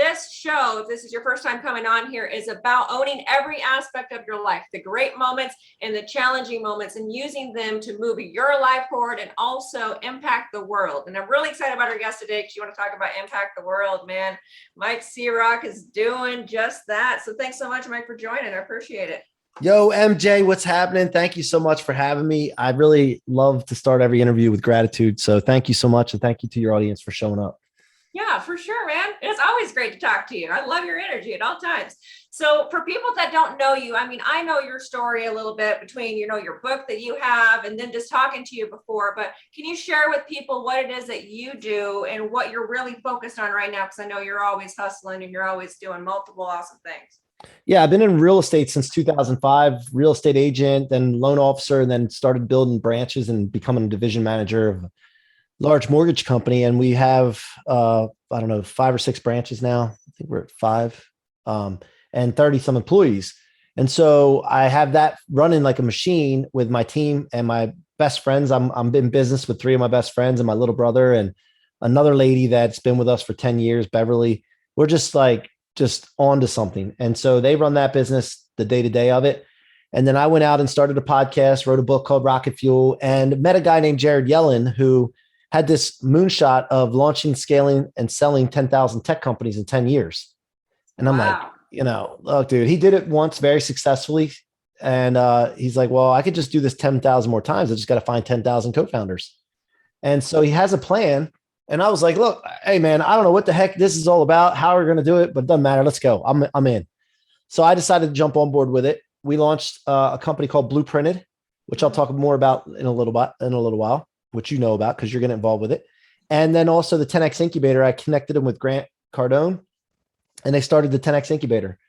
this show, if this is your first time coming on here, is about owning every aspect of your life, the great moments and the challenging moments, and using them to move your life forward and also impact the world. And I'm really excited about our guest today because you want to talk about impact the world, man. Mike C-Roc is doing just that. So thanks so much, Mike, for joining. I appreciate it. Yo, MJ, what's happening? Thank you so much for having me. I really love to start every interview with gratitude. So thank you so much. And thank you to your audience for showing up. Yeah, for sure, man. It's always great to talk to you. I love your energy at all times. So for people that don't know you, I mean, I know your story a little bit between, your book that you have and then just talking to you before, but can you share with people what it is that you do and what you're really focused on right now? Because I know you're always hustling and you're always doing multiple awesome things. Yeah, I've been in real estate since 2005, real estate agent, then loan officer, and then started building branches and becoming a division manager of a large mortgage company. And we have, I don't know, 5 or 6 branches now. I think we're at 5 and 30 some employees. And so I have that running like a machine with my team and my best friends. I'm in business with 3 of my best friends and my little brother and another lady that's been with us for 10 years, Beverly. We're just on to something. And so they run that business, the day-to-day of it. And then I went out and started a podcast, wrote a book called Rocket Fuel, and met a guy named Jared Yellen who had this moonshot of launching, scaling, and selling 10,000 tech companies in 10 years. And I'm like, look, dude, he did it once very successfully. And he's like, well, I could just do this 10,000 more times. I just got to find 10,000 co-founders. And so he has a plan. And I was like, look, hey, man, I don't know what the heck this is all about, how we're going to do it, but it doesn't matter. Let's go. I'm in. So I decided to jump on board with it. We launched a company called Blueprinted, which I'll talk more about in a little while, which you know about because you're getting involved with it. And then also the 10X incubator, I connected them with Grant Cardone and they started the 10X incubator.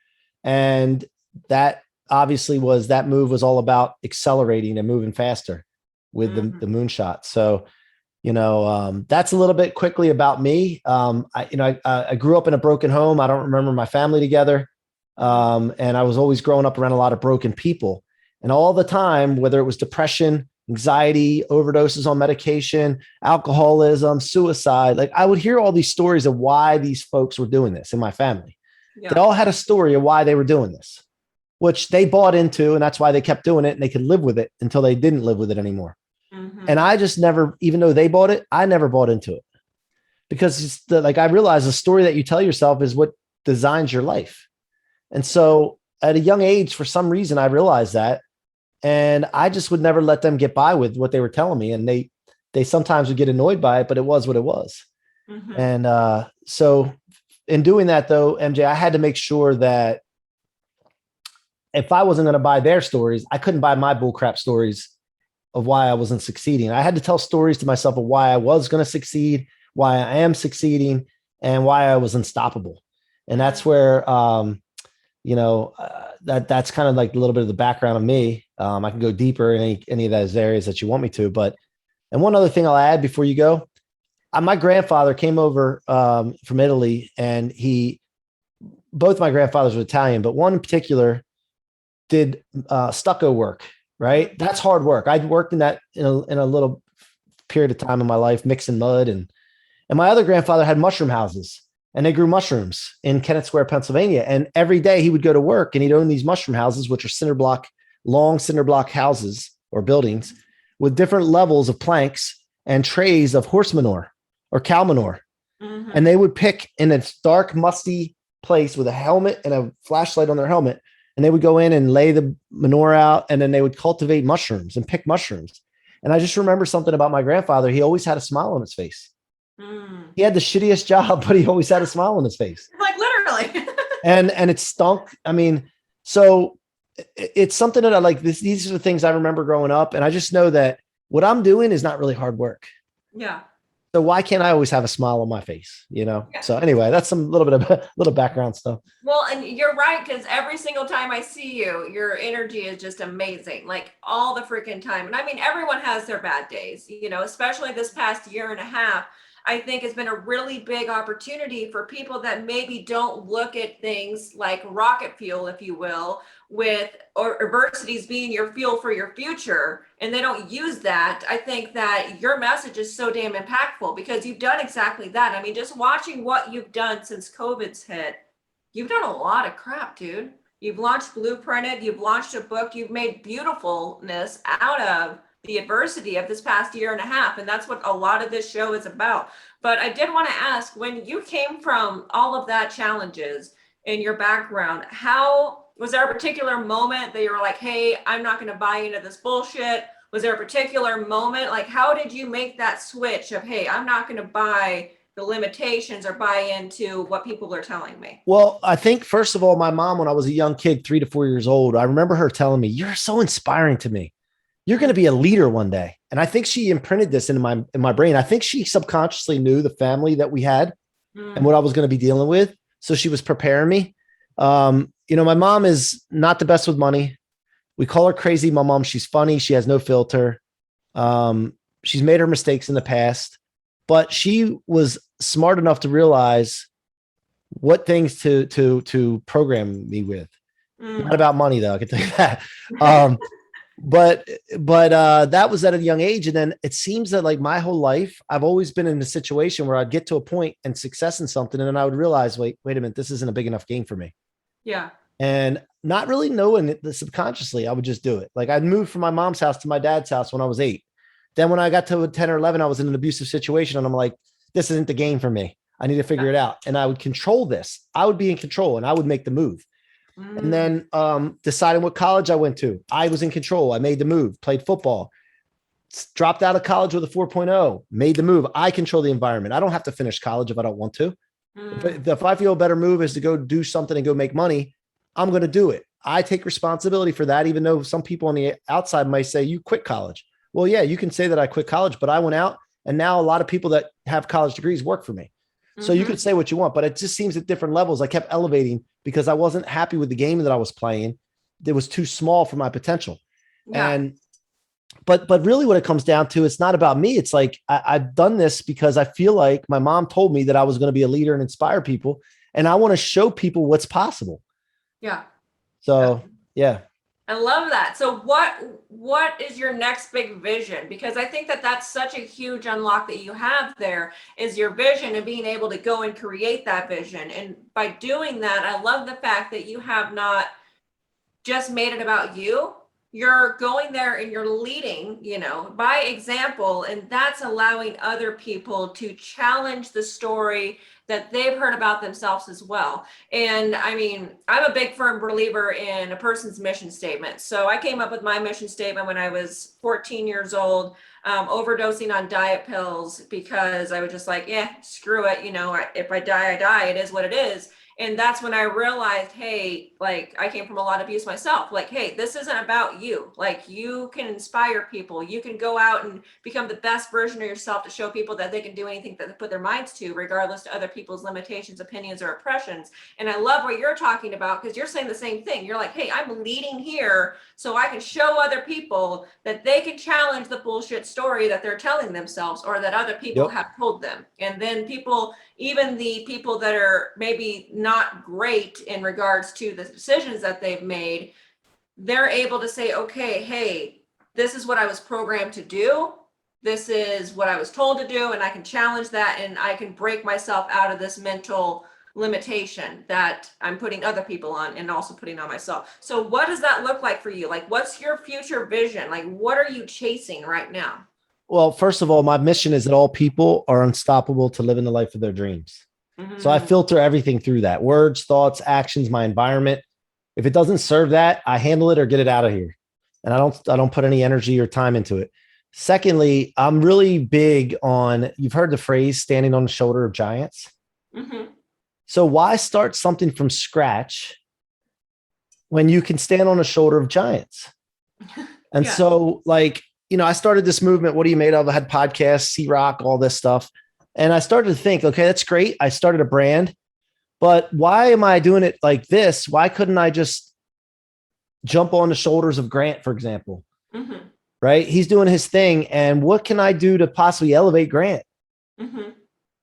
And that obviously that move was all about accelerating and moving faster with the moonshot. So that's a little bit quickly about me. I grew up in a broken home. I don't remember my family together. And I was always growing up around a lot of broken people. And all the time, whether it was depression, anxiety, overdoses on medication, alcoholism, suicide, like I would hear all these stories of why these folks were doing this in my family. Yeah. They all had a story of why they were doing this, which they bought into. And that's why they kept doing it. And they could live with it until they didn't live with it anymore. And I just never, even though they bought it, I never bought into it because I realized the story that you tell yourself is what designs your life. And so at a young age, for some reason, I realized that, and I just would never let them get by with what they were telling me. And they sometimes would get annoyed by it, but it was what it was. And so in doing that though, MJ, I had to make sure that if I wasn't going to buy their stories, I couldn't buy my bullcrap stories of why I wasn't succeeding. I had to tell stories to myself of why I was going to succeed, why I am succeeding, and why I was unstoppable. And that's where, that's kind of like a little bit of the background of me. I can go deeper in any of those areas that you want me to, and one other thing I'll add before you go, my grandfather came over from Italy, and both my grandfathers were Italian, but one in particular did stucco work. Right. That's hard work. I'd worked in that in a little period of time in my life, mixing mud. And my other grandfather had mushroom houses and they grew mushrooms in Kennett Square, Pennsylvania. And every day he would go to work and he'd own these mushroom houses, which are long cinder block houses or buildings with different levels of planks and trays of horse manure or cow manure. And they would pick in a dark, musty place with a helmet and a flashlight on their helmet. And they would go in and lay the manure out, and then they would cultivate mushrooms and pick mushrooms. And I just remember something about my grandfather. He always had a smile on his face. He had the shittiest job, but he always had a smile on his face. Like literally. and it stunk. I mean, so it's something that I like. These are the things I remember growing up. And I just know that what I'm doing is not really hard work. Yeah. So why can't I always have a smile on my face? Yeah. So anyway, that's some little bit of background stuff. Well, and you're right. Cause every single time I see you, your energy is just amazing. Like all the freaking time. And I mean, everyone has their bad days, especially this past year and a half. I think has been a really big opportunity for people that maybe don't look at things like rocket fuel, if you will, with or adversities being your fuel for your future, and they don't use that. I think that your message is so damn impactful because you've done exactly that. I mean, just watching what you've done since COVID's hit, you've done a lot of crap, dude. You've launched Blueprinted, you've launched a book, you've made beautifulness out of the adversity of this past year and a half. And that's what a lot of this show is about. But I did want to ask, when you came from all of that challenges in your background, how was there a particular moment that you were like, hey, I'm not going to buy into this bullshit? Was there a particular moment? Like, how did you make that switch of, hey, I'm not going to buy the limitations or buy into what people are telling me? Well, I think first of all, my mom, when I was a young kid, 3 to 4 years old, I remember her telling me, "You're so inspiring to me. You're going to be a leader one day." And I think she imprinted this into my brain. I think she subconsciously knew the family that we had and what I was going to be dealing with. So she was preparing me. My mom is not the best with money. We call her crazy. My mom, she's funny. She has no filter. She's made her mistakes in the past, but she was smart enough to realize what things to program me with. Not about money though. I can tell you that. But that was at a young age. And then it seems that like my whole life, I've always been in a situation where I'd get to a point and success in something. And then I would realize, wait a minute, this isn't a big enough game for me. Yeah. And not really knowing it subconsciously, I would just do it. Like I'd moved from my mom's house to my dad's house when I was 8. Then when I got to 10 or 11, I was in an abusive situation and I'm like, this isn't the game for me. I need to figure it out. And I would control this. I would be in control and I would make the move. And then deciding what college I went to, I was in control. I made the move, played football, dropped out of college with a 4.0, made the move. I control the environment. I don't have to finish college if I don't want to. If I feel a better move is to go do something and go make money, I'm going to do it. I take responsibility for that, even though some people on the outside might say you quit college. Well, yeah, you can say that I quit college, but I went out and now a lot of people that have college degrees work for me. So you could say what you want, but it just seems at different levels. I kept elevating because I wasn't happy with the game that I was playing. It was too small for my potential. Yeah. But really what it comes down to, it's not about me. It's like, I've done this because I feel like my mom told me that I was going to be a leader and inspire people. And I want to show people what's possible. Yeah. So, yeah. I love that. So what is your next big vision? Because I think that that's such a huge unlock that you have there is your vision and being able to go and create that vision. And by doing that, I love the fact that you have not just made it about you. You're going there and you're leading, by example, and that's allowing other people to challenge the story that they've heard about themselves as well. And I mean, I'm a big firm believer in a person's mission statement. So I came up with my mission statement when I was 14 years old, overdosing on diet pills because I was just like, yeah, screw it. If I die, I die. It is what it is. And that's when I realized, hey, like I came from a lot of abuse myself. Like, hey, this isn't about you. Like you can inspire people. You can go out and become the best version of yourself to show people that they can do anything that they put their minds to, regardless to other people's limitations, opinions, or oppressions. And I love what you're talking about because you're saying the same thing. You're like, hey, I'm leading here so I can show other people that they can challenge the bullshit story that they're telling themselves or that other people have told them. And then people, even the people that are maybe not great in regards to the decisions that they've made, they're able to say, okay, hey, this is what I was programmed to do. This is what I was told to do. And I can challenge that and I can break myself out of this mental limitation that I'm putting other people on and also putting on myself. So what does that look like for you? Like, what's your future vision? Like, what are you chasing right now? Well, first of all, my mission is that all people are unstoppable to live in the life of their dreams. So I filter everything through that: words, thoughts, actions, my environment. If it doesn't serve that, I handle it or get it out of here. And I don't put any energy or time into it. Secondly, I'm really big on, you've heard the phrase standing on the shoulder of giants. So why start something from scratch when you can stand on the shoulder of giants? And so like, I started this movement. What are you made of? I had podcasts, C-Roc, all this stuff. And I started to think, okay, that's great. I started a brand, but why am I doing it like this? Why couldn't I just jump on the shoulders of Grant, for example? Right? He's doing his thing. And what can I do to possibly elevate Grant?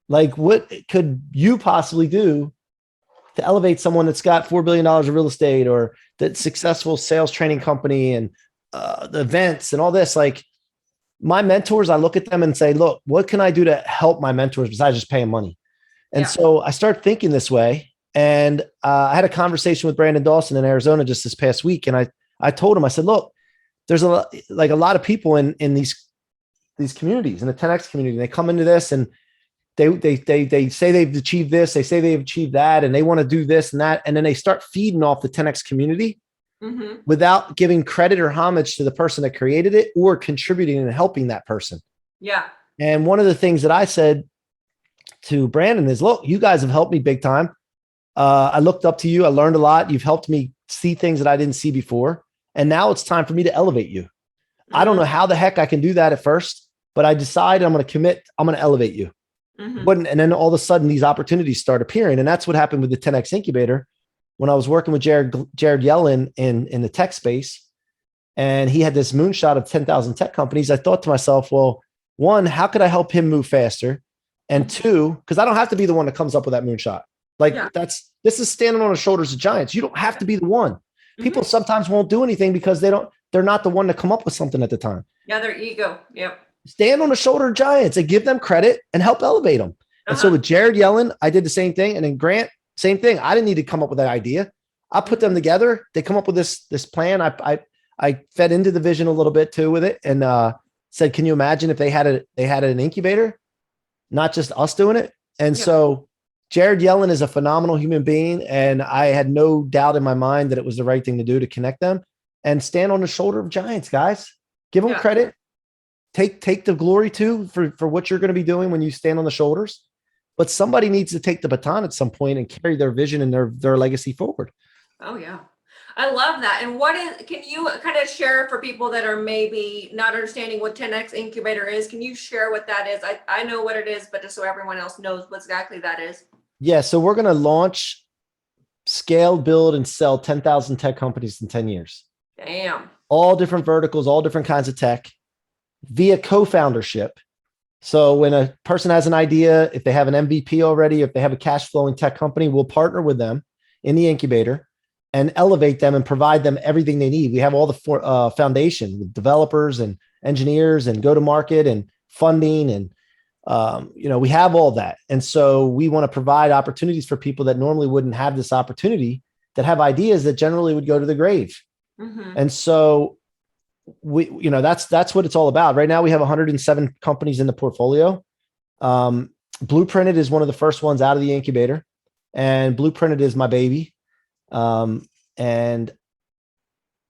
Like, what could you possibly do to elevate someone that's got $4 billion of real estate or that successful sales training company and the events and all this? Like, my mentors, I look at them and say, look, what can I do to help my mentors besides just paying money? And Yeah. so I start thinking this way. And I had a conversation with Brandon Dawson in Arizona just this past week. And I told him, I said, look, there's a lot of people in these communities, in the 10X community. And they come into this and they say they've achieved this, they say they've achieved that, and they want to do this and that. And then they start feeding off the 10X community without giving credit or homage to the person that created it or contributing and helping that person. Yeah. And one of the things that I said to Brandon is, look, you guys have helped me big time. I looked up to you. I learned a lot. You've helped me see things that I didn't see before. And now it's time for me to elevate you. I don't know how the heck I can do that at first, but I decided I'm going to commit. I'm going to elevate you. And then all of a sudden these opportunities start appearing. And that's what happened with the 10X incubator. When I was working with Jared Yellen in the tech space, and he had this moonshot of 10,000 tech companies, I thought to myself, well, one, how could I help him move faster? And two, because I don't have to be the one that comes up with that moonshot. Like this is standing on the shoulders of giants. You don't have to be the one. People sometimes won't do anything because they're not the one to come up with something at the time. Yeah, their ego. Yep. Stand on the shoulder of giants and give them credit and help elevate them. And so with Jared Yellen, I did the same thing. And then Grant, same thing. I didn't need to come up with that idea. I put them together. They come up with this plan. I fed into the vision a little bit too with it, and said, can you imagine if they had an incubator, not just us doing it? And so Jared Yellen is a phenomenal human being. And I had no doubt in my mind that it was the right thing to do to connect them and stand on the shoulder of giants, guys. Give them credit. Take the glory too for what you're going to be doing when you stand on the shoulders. But somebody needs to take the baton at some point and carry their vision and their legacy forward. Oh yeah. I love that. And can you kind of share for people that are maybe not understanding what 10X incubator is? Can you share what that is? I know what it is, but just so everyone else knows what exactly that is. Yeah. So we're going to launch, scale, build, and sell 10,000 tech companies in 10 years. Damn. All different verticals, all different kinds of tech via co-foundership. So when a person has an idea, if they have an MVP already, if they have a cash flowing tech company, we'll partner with them in the incubator and elevate them and provide them everything they need. We have all the foundation with developers and engineers and go-to-market and funding. And, we have all that. And so we want to provide opportunities for people that normally wouldn't have this opportunity, that have ideas that generally would go to the grave. And so that's what it's all about. Right now we have 107 companies in the portfolio. Blueprinted is one of the first ones out of the incubator, and Blueprinted is my baby. I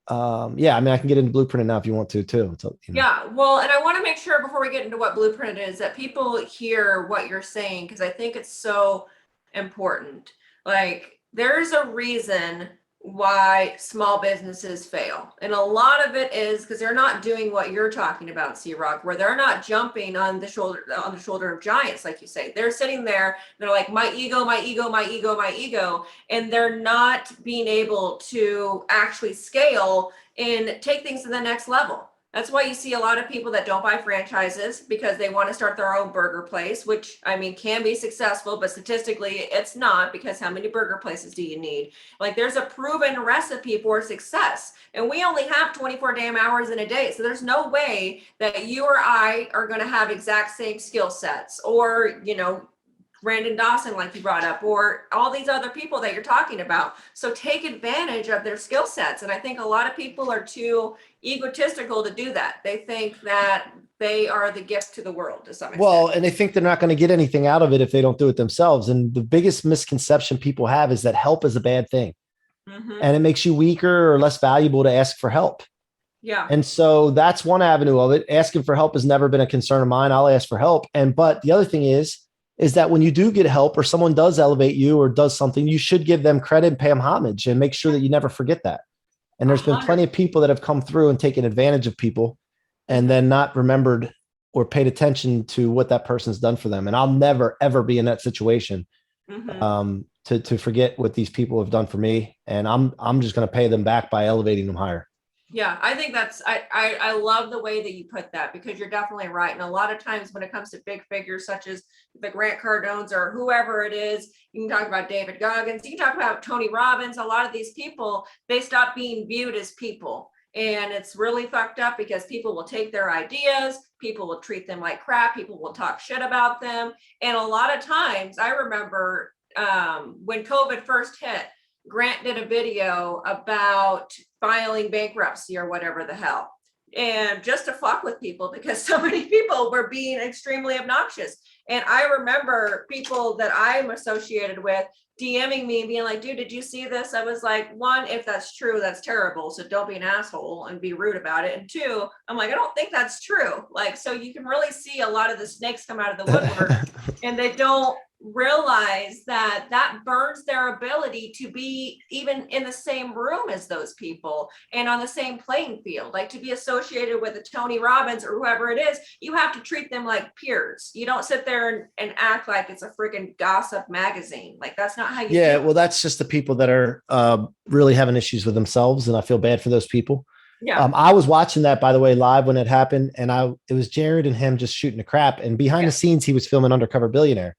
can get into Blueprinted now if you want to too. Yeah. Well, and I want to make sure before we get into what Blueprint is that people hear what you're saying, because I think it's so important. Like, there's a reason why small businesses fail. And a lot of it is because they're not doing what you're talking about, C-Roc, where they're not jumping on the shoulder of giants, like you say. They're sitting there, they're like, my ego, my ego, my ego, my ego. And they're not being able to actually scale and take things to the next level. That's why you see a lot of people that don't buy franchises, because they want to start their own burger place, which can be successful, but statistically it's not, because how many burger places do you need? Like, there's a proven recipe for success, and we only have 24 damn hours in a day. So there's no way that you or I are going to have exact same skill sets, or, Brandon Dawson, like you brought up, or all these other people that you're talking about. So take advantage of their skill sets. And I think a lot of people are too egotistical to do that. They think that they are the gift to the world to some extent. Well, and they think they're not going to get anything out of it if they don't do it themselves. And the biggest misconception people have is that help is a bad thing. And it makes you weaker or less valuable to ask for help. Yeah. And so that's one avenue of it. Asking for help has never been a concern of mine. I'll ask for help. But the other thing is that when you do get help, or someone does elevate you or does something, you should give them credit and pay them homage, and make sure that you never forget that. And there's been plenty of people that have come through and taken advantage of people and then not remembered or paid attention to what that person's done for them. And I'll never, ever be in that situation to forget what these people have done for me. And I'm just going to pay them back by elevating them higher. Yeah, I think I love the way that you put that, because you're definitely right. And a lot of times when it comes to big figures such as the Grant Cardones or whoever it is, you can talk about David Goggins, you can talk about Tony Robbins. A lot of these people, they stop being viewed as people. And it's really fucked up, because people will take their ideas, people will treat them like crap, people will talk shit about them. And a lot of times I remember when COVID first hit, Grant did a video about filing bankruptcy or whatever the hell. And just to fuck with people, because so many people were being extremely obnoxious. And I remember people that I'm associated with DMing me and being like, dude, did you see this? I was like, one, if that's true, that's terrible. So don't be an asshole and be rude about it. And two, I'm like, I don't think that's true. Like, so you can really see a lot of the snakes come out of the woodwork and they don't realize that that burns their ability to be even in the same room as those people and on the same playing field. Like, to be associated with a Tony Robbins or whoever it is, you have to treat them like peers. You don't sit there and act like it's a freaking gossip magazine. Like, that's not how you Yeah, do it. well, that's just the people that are really having issues with themselves, and I feel bad for those people. Yeah. I was watching that, by the way, live when it happened, and it was Jared and him just shooting the crap, and behind the scenes, he was filming Undercover Billionaire.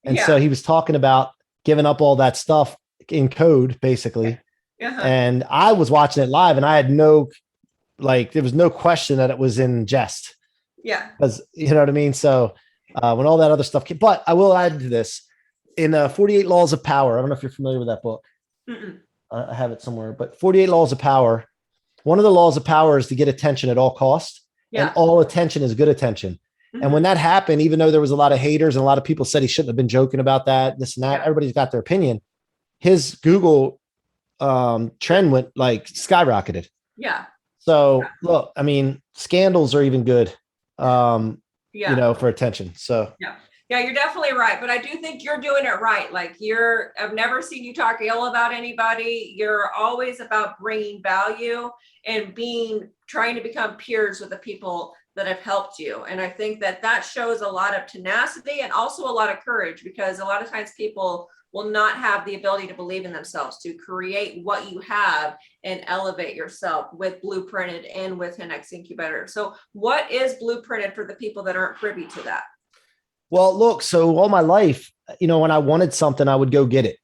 And so he was talking about giving up all that stuff in code, basically. And I was watching it live, and I had there was no question that it was in jest. Yeah. Because, you know what I mean? So when all that other stuff came, but I will add to this in 48 Laws of Power. I don't know if you're familiar with that book. I have it somewhere, but 48 Laws of Power. One of the laws of power is to get attention at all costs. And all attention is good attention. And when that happened, even though there was a lot of haters and a lot of people said he shouldn't have been joking about that, this and that, everybody's got their opinion. His Google trend went like skyrocketed. Yeah. So look, I mean, scandals are even good, you know, for attention. So yeah, you're definitely right. But I do think you're doing it right. Like, I've never seen you talk ill about anybody. You're always about bringing value and trying to become peers with the people that have helped you. And I think that shows a lot of tenacity and also a lot of courage, because a lot of times people will not have the ability to believe in themselves to create what you have and elevate yourself with Blueprinted and with 10X Incubator. So what is Blueprinted for the people that aren't privy to that? Well, look, so all my life, you know, when I wanted something, I would go get it.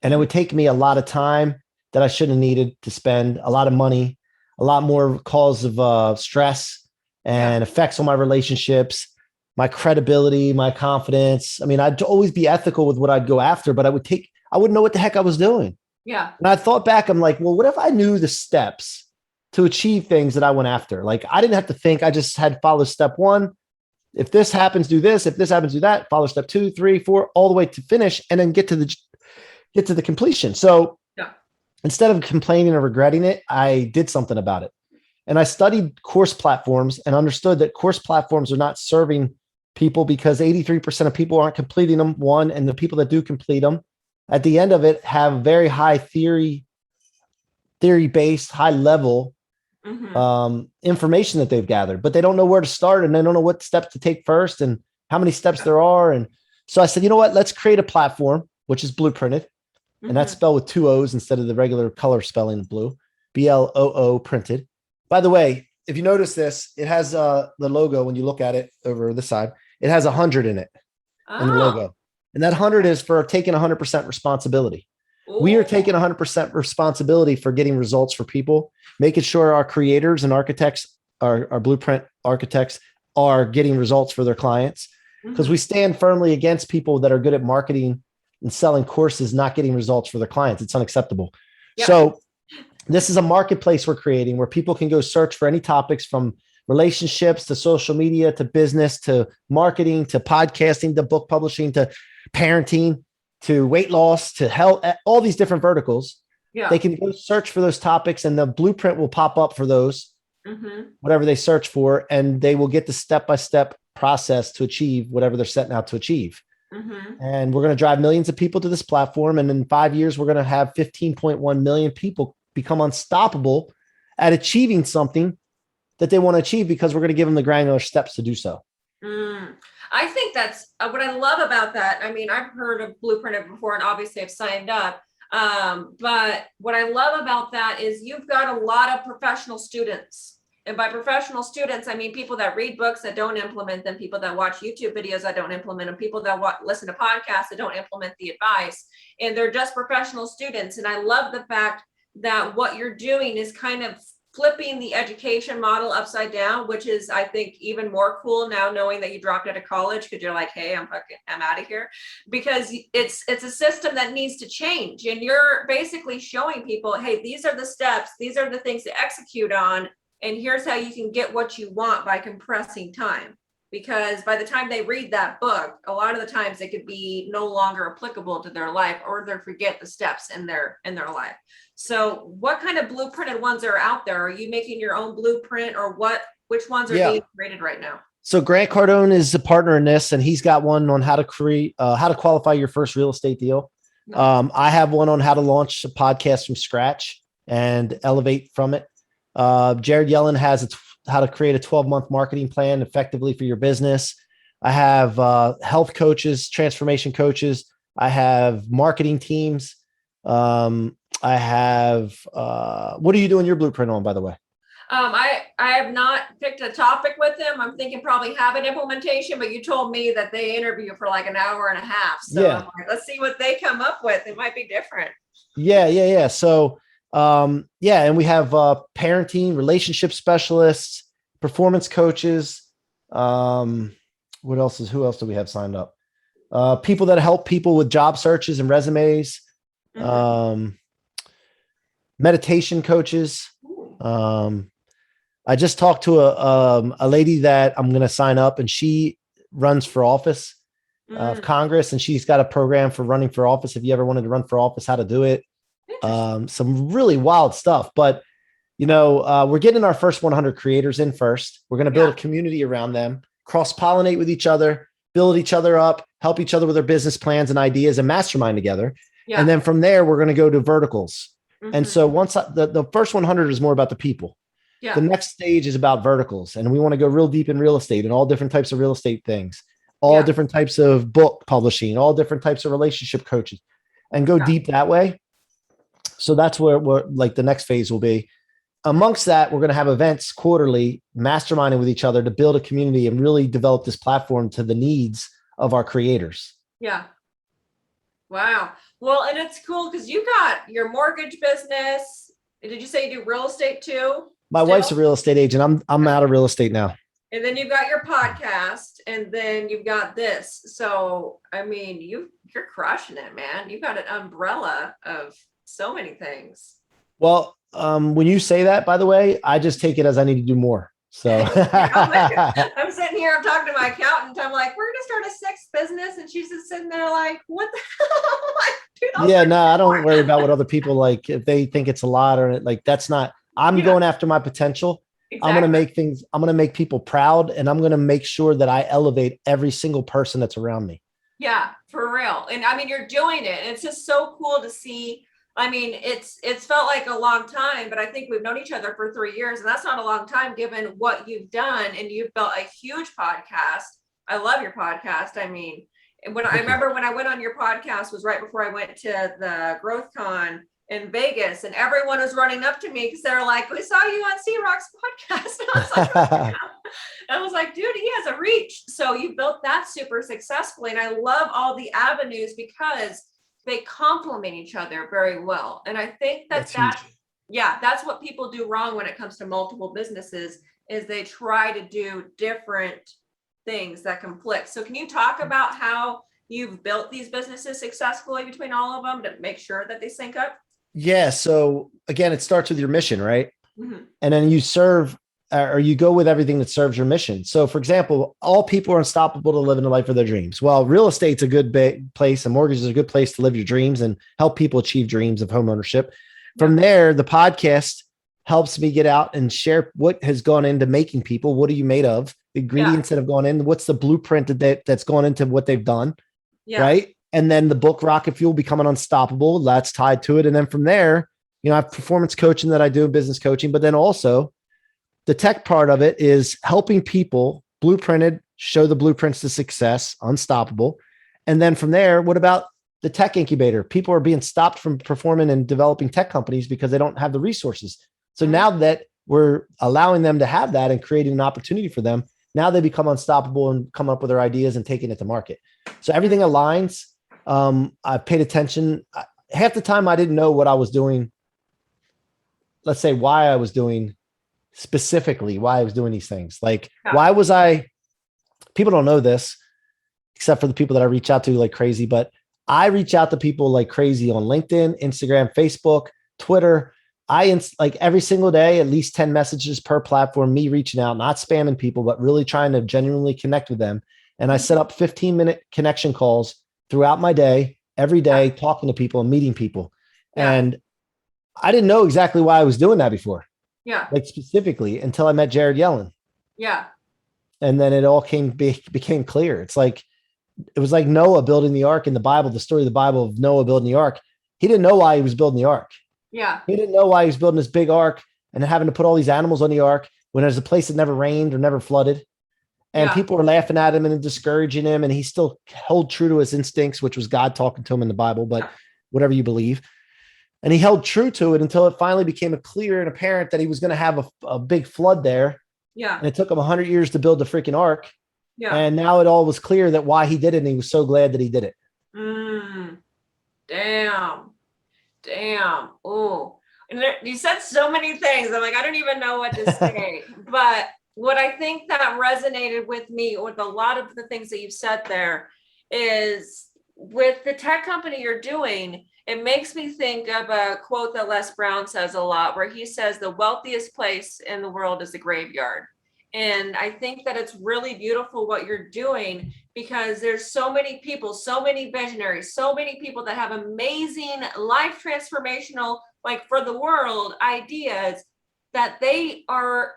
And it would take me a lot of time that I shouldn't have needed to spend, a lot of money, a lot more cause of stress and effects on my relationships, my credibility, my confidence. I mean, I'd always be ethical with what I'd go after, but I wouldn't know what the heck I was doing. Yeah. And I thought back, I'm like, well, what if I knew the steps to achieve things that I went after? Like, I didn't have to think. I just had to follow step one. If this happens, do this. If this happens, do that. Follow step 2, 3, 4, all the way to finish, and then get to the completion. So instead of complaining or regretting it, I did something about it. And I studied course platforms and understood that course platforms are not serving people because 83% of people aren't completing them. One, and the people that do complete them at the end of it have very high theory-based, high level information that they've gathered, but they don't know where to start and they don't know what steps to take first and how many steps there are. And so I said, you know what, let's create a platform, which is Blueprinted. And that's spelled with 2 O's instead of the regular color spelling of blue, BLOO printed. By the way, if you notice this, it has the logo. When you look at it over the side, it has 100 in it in the logo. And that 100 is for taking 100% responsibility. We are taking 100% responsibility for getting results for people, making sure our creators and architects, our blueprint architects, are getting results for their clients, because we stand firmly against people that are good at marketing and selling courses, not getting results for their clients. It's unacceptable. Yep. So this is a marketplace we're creating where people can go search for any topics from relationships to social media to business to marketing to podcasting to book publishing to parenting to weight loss to health, all these different verticals. Yeah. They can go search for those topics and the blueprint will pop up for those, whatever they search for, and they will get the step-by-step process to achieve whatever they're setting out to achieve. And we're going to drive millions of people to this platform. And in 5 years, we're going to have 15.1 million people become unstoppable at achieving something that they want to achieve, because we're going to give them the granular steps to do so. I think that's what I love about that. I mean, I've heard of Blueprinted before and obviously I've signed up. But what I love about that is you've got a lot of professional students. And by professional students, I mean people that read books that don't implement them, people that watch YouTube videos that don't implement them, people that listen to podcasts that don't implement the advice. And they're just professional students. And I love the fact that what you're doing is kind of flipping the education model upside down, which is, I think, even more cool now, knowing that you dropped out of college, because you're like, hey, I'm out of here, because it's a system that needs to change. And you're basically showing people, hey, these are the steps, these are the things to execute on. And here's how you can get what you want by compressing time. Because by the time they read that book, a lot of the times it could be no longer applicable to their life, or they forget the steps in their life. So what kind of blueprinted ones are out there? Are you making your own blueprint, or which ones are being created right now? So Grant Cardone is a partner in this, and he's got one on how to create, how to qualify your first real estate deal. Nice. I have one on how to launch a podcast from scratch and elevate from it. Jared Yellen has how to create a 12-month marketing plan effectively for your business. I have health coaches, transformation coaches. I have marketing teams. I have, what are you doing your blueprint on, by the way? I have not picked a topic with them. I'm thinking probably habit implementation, but you told me that they interview for like an hour and a half. So I'm like, let's see what they come up with. It might be different. Yeah. So, and we have parenting, relationship specialists, performance coaches. Who else do we have signed up? People that help people with job searches and resumes. Mm-hmm. Meditation coaches. I just talked to a lady that I'm going to sign up, and she runs for office of Congress, and she's got a program for running for office. If you ever wanted to run for office, how to do it. Some really wild stuff, but we're getting our first 100 creators in first. We're going to build a community around them, cross-pollinate with each other, build each other up, help each other with their business plans and ideas, and mastermind together. Yeah. And then from there, we're going to go to verticals. Mm-hmm. And so once the first 100 is more about the people. Yeah. The next stage is about verticals. And we want to go real deep in real estate and all different types of real estate things, all different types of book publishing, all different types of relationship coaches, and go deep that way. So that's where we're like the next phase will be. Amongst that, we're going to have events quarterly, masterminding with each other to build a community and really develop this platform to the needs of our creators. Yeah. Wow. Well, and it's cool because you got your mortgage business. Did you say you do real estate too? My wife's a real estate agent. I'm out of real estate now. And then you've got your podcast, and then you've got this. So, I mean, you're crushing it, man. You've got an umbrella of so many things. Well, when you say that, by the way, I just take it as I need to do more. So I'm sitting here, I'm talking to my accountant. I'm like, we're going to start a sixth business. And she's just sitting there like, what the hell? Like, dude, no, I don't worry about what other people like, if they think it's a lot or like, that's not, I'm going after my potential. Exactly. I'm going to make people proud, and I'm going to make sure that I elevate every single person that's around me. Yeah, for real. And I mean, you're doing it. And it's just so cool to see. I mean, it's felt like a long time, but I think we've known each other for 3 years, and that's not a long time given what you've done. And you've built a huge podcast. I love your podcast. I mean, I remember when I went on your podcast was right before I went to the Growth Con in Vegas, and everyone was running up to me because they're like, we saw you on C-Roc's podcast. I was like, dude, he has a reach. So you built that super successfully. And I love all the avenues because they complement each other very well. And I think that's what people do wrong when it comes to multiple businesses is they try to do different things that conflict. So can you talk about how you've built these businesses successfully between all of them to make sure that they sync up? Yeah. So again, it starts with your mission, right? Mm-hmm. And then you serve or you go with everything that serves your mission. So for example, all people are unstoppable to live in the life of their dreams. Well, real estate's a good place, and mortgage is a good place to live your dreams and help people achieve dreams of home ownership. From there, the podcast helps me get out and share what has gone into making people. What are you made of? The ingredients that have gone in. What's the blueprint that's gone into what they've done? Yeah. Right. And then the book Rocket Fuel, Becoming Unstoppable, that's tied to it. And then from there, I have performance coaching that I do, business coaching, but then also the tech part of it is helping people blueprinted, show the blueprints to success, unstoppable. And then from there, what about the tech incubator. People are being stopped from performing and developing tech companies because they don't have the resources. So now that we're allowing them to have that and creating an opportunity for them, now they become unstoppable and come up with their ideas and taking it to market. So everything aligns. I paid attention. Half the time I didn't know what I was doing. Let's say why I was doing specifically, why I was doing these things. Like, why was people don't know this, except for the people that I reach out to like crazy, but I reach out to people like crazy on LinkedIn, Instagram, Facebook, Twitter. Like every single day, at least 10 messages per platform, me reaching out, not spamming people, but really trying to genuinely connect with them. And I set up 15-minute connection calls throughout my day, every day, talking to people and meeting people. And I didn't know exactly why I was doing that before. Yeah. Like specifically until I met Jared Yellen. Yeah. And then it all became clear. It was like Noah building the ark in the Bible, the story of the Bible of Noah building the ark. He didn't know why he was building the ark. Yeah. He didn't know why he was building this big ark and having to put all these animals on the ark when there's a place that never rained or never flooded. And people were laughing at him and discouraging him. And he still held true to his instincts, which was God talking to him in the Bible, but whatever you believe. And he held true to it until it finally became clear and apparent that he was going to have a big flood there. Yeah. And it took him 100 years to build the freaking ark. Yeah. And now it all was clear that why he did it. And he was so glad that he did it. Damn. Oh, and you said so many things. I'm like, I don't even know what to say. But what I think that resonated with me with a lot of the things that you've said there is with the tech company you're doing, it makes me think of a quote that Les Brown says a lot, where he says the wealthiest place in the world is the graveyard. And I think that it's really beautiful what you're doing, because there's so many people, so many visionaries, so many people that have amazing life transformational, like for the world, ideas that they are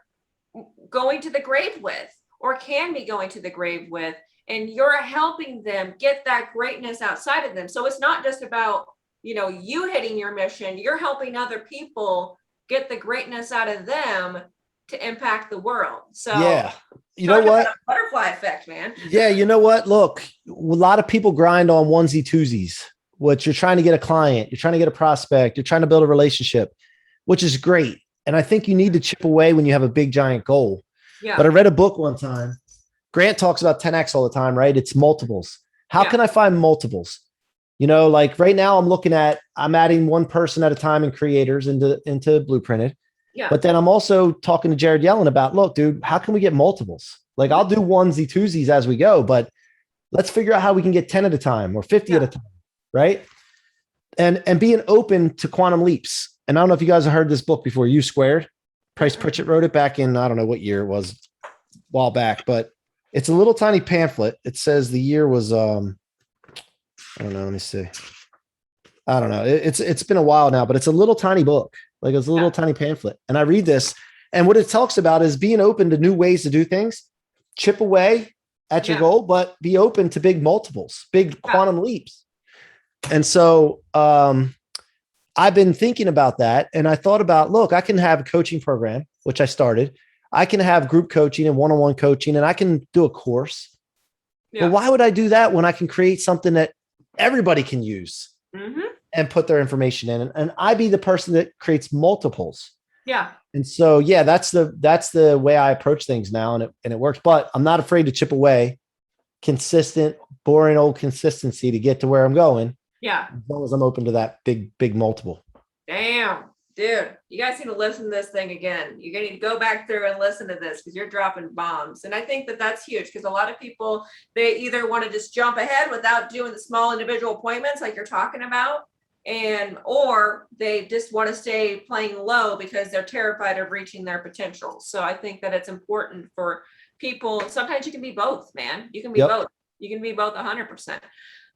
going to the grave with or can be going to the grave with. And you're helping them get that greatness outside of them. So it's not just about, you hitting your mission, you're helping other people get the greatness out of them to impact the world. So yeah, you know what? Butterfly effect, man. Yeah, you know what? Look, a lot of people grind on onesie twosies. What you're trying to get a client, you're trying to get a prospect, you're trying to build a relationship, which is great. And I think you need to chip away when you have a big giant goal. Yeah. But I read a book one time. Grant talks about 10X all the time, right? It's multiples. How can I find multiples? Like right now I'm adding one person at a time in creators into Blueprinted. Yeah. But then I'm also talking to Jared Yellen about, look, dude, how can we get multiples? Like I'll do onesie twosies as we go, but let's figure out how we can get 10 at a time or 50 at a time. Right. And being open to quantum leaps. And I don't know if you guys have heard this book before, U Squared. Price Pritchett wrote it back in, I don't know what year it was, a while back, but it's a little tiny pamphlet. It says the year was, I don't know. Let me see. I don't know. It's been a while now, but it's a little tiny book. Like it's a little tiny pamphlet. And I read this, and what it talks about is being open to new ways to do things, chip away at your goal, but be open to big multiples, big quantum leaps. And so I've been thinking about that. And I thought about, look, I can have a coaching program, which I started. I can have group coaching and one-on-one coaching, and I can do a course. Yeah. But why would I do that when I can create something that everybody can use and put their information in? And I be the person that creates multiples. Yeah. And so, that's the way I approach things now. And it works, but I'm not afraid to chip away. Consistent, boring old consistency to get to where I'm going. Yeah. As long as I'm open to that big multiple. Damn. Dude, you guys need to listen to this thing again. You're going to need to go back through and listen to this because you're dropping bombs. And I think that that's huge because a lot of people, they either want to just jump ahead without doing the small individual appointments like you're talking about, or they just want to stay playing low because they're terrified of reaching their potential. So I think that it's important for people. Sometimes you can be both, man. You can be both. You can be both 100%.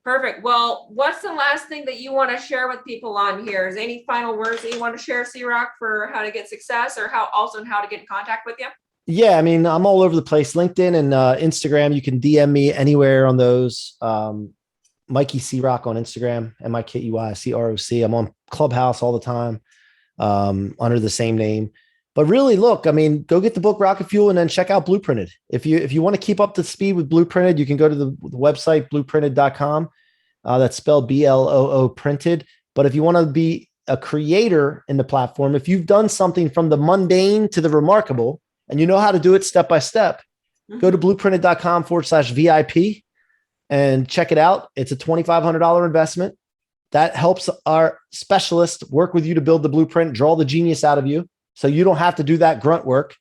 Perfect. Well, what's the last thing that you want to share with people on here? Is there any final words that you want to share, C-Roc, for how to get success or how to get in contact with you? Yeah. I mean, I'm all over the place. LinkedIn and Instagram. You can DM me anywhere on those. Mikey C-Roc on Instagram, MIKEY-CROC. I'm on Clubhouse all the time under the same name. But really, look, I mean, go get the book Rocket Fuel and then check out Blueprinted. If you want to keep up to speed with Blueprinted, you can go to the website, blueprinted.com. That's spelled BLOO printed. But if you want to be a creator in the platform, if you've done something from the mundane to the remarkable and you know how to do it step by step, go to blueprinted.com/VIP and check it out. It's a $2,500 investment. That helps our specialist work with you to build the blueprint, draw the genius out of you, so you don't have to do that grunt work.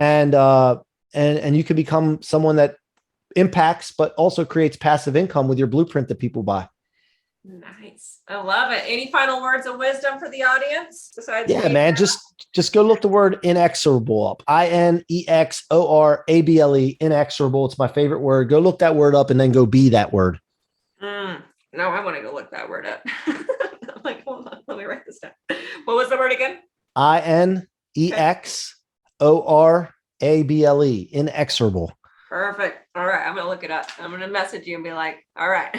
And you can become someone that impacts, but also creates passive income with your blueprint that people buy. Nice. I love it. Any final words of wisdom for the audience besides? Yeah, man, just go look the word inexorable up. INEXORABLE, inexorable. It's my favorite word. Go look that word up and then go be that word. No, I want to go look that word up. I'm like, hold on, let me write this down. What was the word again? INEXORABLE, inexorable. Perfect. All right. I'm going to look it up. I'm going to message you and be like, all right.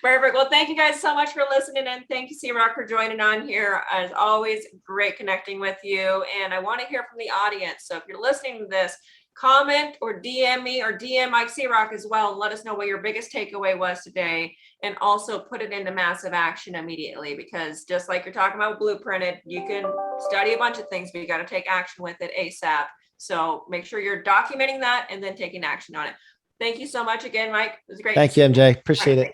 Perfect. Well, thank you guys so much for listening. And thank you, C-Roc, for joining on here. As always, great connecting with you. And I want to hear from the audience. So if you're listening to this, comment or DM me or DM Mike C-Roc as well. And let us know what your biggest takeaway was today. And also put it into massive action immediately, because just like you're talking about Blueprinted, you can study a bunch of things, but you got to take action with it ASAP. So make sure you're documenting that and then taking action on it. Thank you so much again, Mike. It was great. Thank you, MJ. Appreciate it.